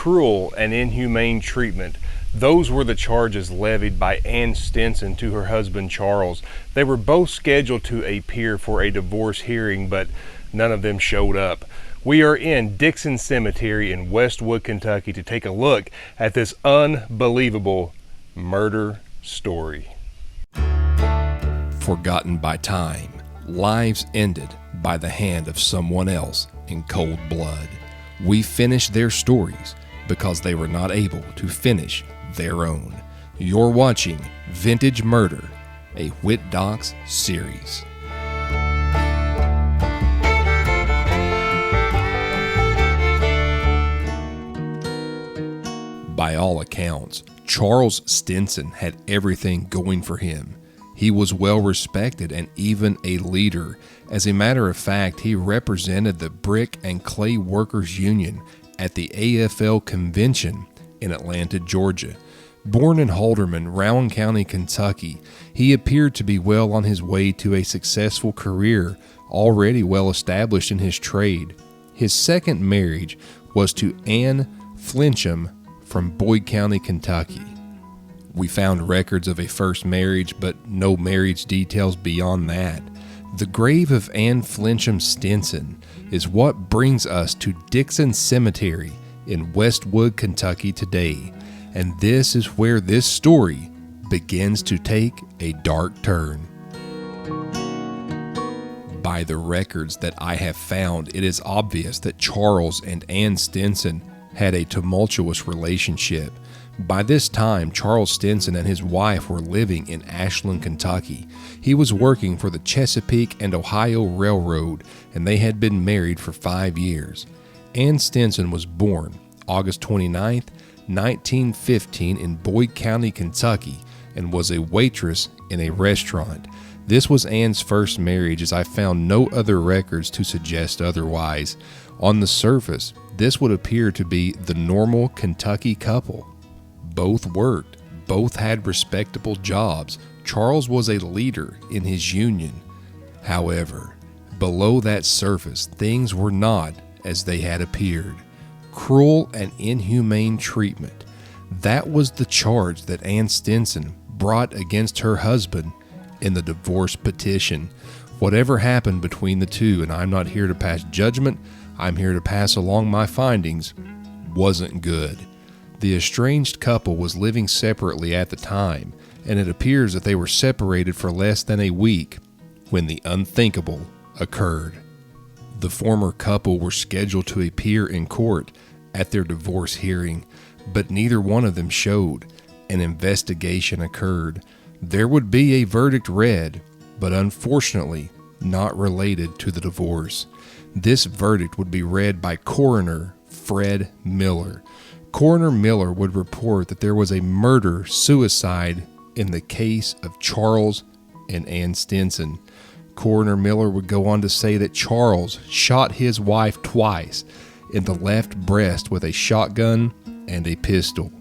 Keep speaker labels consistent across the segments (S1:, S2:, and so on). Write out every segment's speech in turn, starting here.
S1: cruel and inhumane treatment. Those were the charges levied by Ann Stinson to her husband Charles. They were both scheduled to appear for a divorce hearing, but none of them showed up. We are in Dixon Cemetery in Westwood, Kentucky to take a look at this unbelievable murder story.
S2: Forgotten by time, lives ended by the hand of someone else in cold blood. We finish their stories because they were not able to finish their own. You're watching Vintage Murder, a Whit Docs series. By all accounts, Charles Stinson had everything going for him. He was well respected and even a leader. As a matter of fact, he represented the Brick and Clay Workers Union at the AFL convention in Atlanta, Georgia. Born in Halderman, Rowan County, Kentucky, he appeared to be well on his way to a successful career, already well established in his trade. His second marriage was to Ann Flincham from Boyd County, Kentucky. We found records of a first marriage, but no marriage details beyond that. The grave of Ann Flincham Stinson is what brings us to Dixon Cemetery in Westwood, Kentucky today, and this is where this story begins to take a dark turn. By the records that I have found, it is obvious that Charles and Ann Stinson had a tumultuous relationship. By this time, Charles Stinson and his wife were living in Ashland, Kentucky. He was working for the Chesapeake and Ohio Railroad, and they had been married for 5 years. Ann Stinson was born August 29, 1915 in Boyd County, Kentucky, and was a waitress in a restaurant. This was Ann's first marriage, as I found no other records to suggest otherwise. On the surface, this would appear to be the normal Kentucky couple. Both worked, both had respectable jobs. Charles was a leader in his union. However, below that surface, things were not as they had appeared. Cruel and inhumane treatment. That was the charge that Ann Stinson brought against her husband in the divorce petition. Whatever happened between the two, and I'm not here to pass judgment, I'm here to pass along my findings, wasn't good. The estranged couple was living separately at the time, and it appears that they were separated for less than a week when the unthinkable occurred. The former couple were scheduled to appear in court at their divorce hearing, but neither one of them showed. An investigation occurred. There would be a verdict read, but unfortunately not related to the divorce. This verdict would be read by Coroner Fred Miller. Coroner Miller would report that there was a murder-suicide in the case of Charles and Ann Stinson. Coroner Miller would go on to say that Charles shot his wife twice in the left breast with a shotgun and a pistol.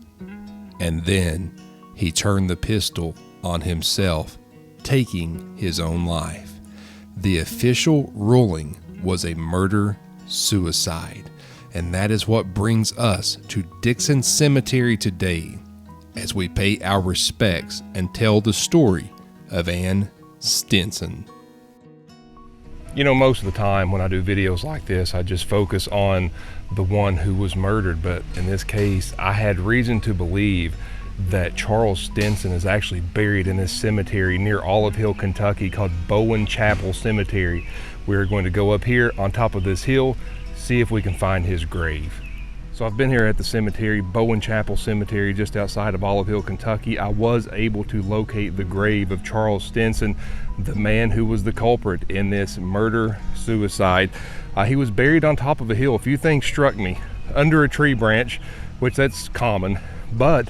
S2: And then he turned the pistol on himself, taking his own life. The official ruling was a murder-suicide. And that is what brings us to Dixon Cemetery today as we pay our respects and tell the story of Ann Stinson.
S1: You know, most of the time when I do videos like this, I just focus on the one who was murdered, but in this case, I had reason to believe that Charles Stinson is actually buried in this cemetery near Olive Hill, Kentucky, called Bowen Chapel Cemetery. We're going to go up here on top of this hill, see if we can find his grave. So I've been here at the cemetery, Bowen Chapel Cemetery, just outside of Olive Hill, Kentucky. I was able to locate the grave of Charles Stinson, the man who was the culprit in this murder-suicide. He was buried on top of a hill. A few things struck me. Under a tree branch, which that's common, but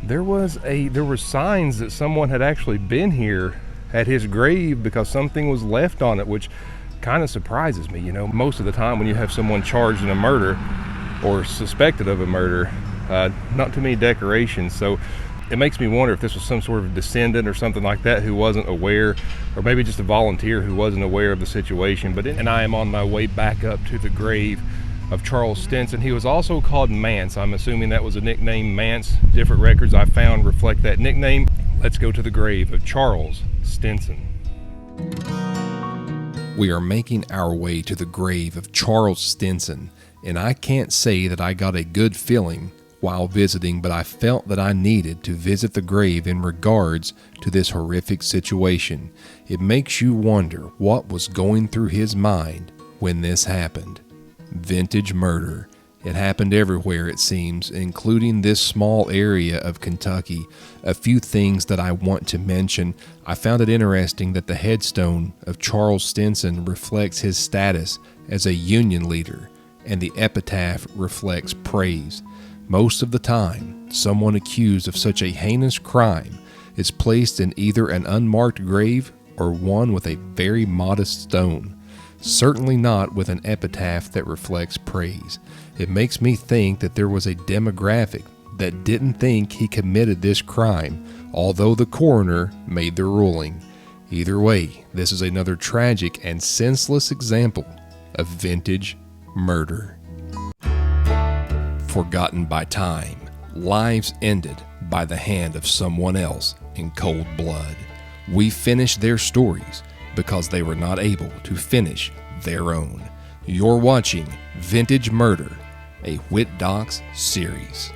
S1: there were signs that someone had actually been here at his grave because something was left on it, which kind of surprises me. You know, most of the time when you have someone charged in a murder or suspected of a murder, not too many decorations. So it makes me wonder if this was some sort of descendant or something like that who wasn't aware, or maybe just a volunteer who wasn't aware of the situation. And I am on my way back up to the grave of Charles Stinson. He was also called Mance. I'm assuming that was a nickname, Mance. Different records I found reflect that nickname. Let's go to the grave of Charles Stinson.
S2: We are making our way to the grave of Charles Stinson, and I can't say that I got a good feeling while visiting, but I felt that I needed to visit the grave in regards to this horrific situation. It makes you wonder what was going through his mind when this happened. Vintage murder. It happened everywhere, it seems, including this small area of Kentucky. A few things that I want to mention. I found it interesting that the headstone of Charles Stinson reflects his status as a Union leader, and the epitaph reflects praise. Most of the time, someone accused of such a heinous crime is placed in either an unmarked grave or one with a very modest stone. Certainly not with an epitaph that reflects praise. It makes me think that there was a demographic that didn't think he committed this crime, although the coroner made the ruling. Either way, this is another tragic and senseless example of vintage murder. Forgotten by time, lives ended by the hand of someone else in cold blood. We finished their stories because they were not able to finish their own. You're watching Vintage Murder, a Whit Docs series.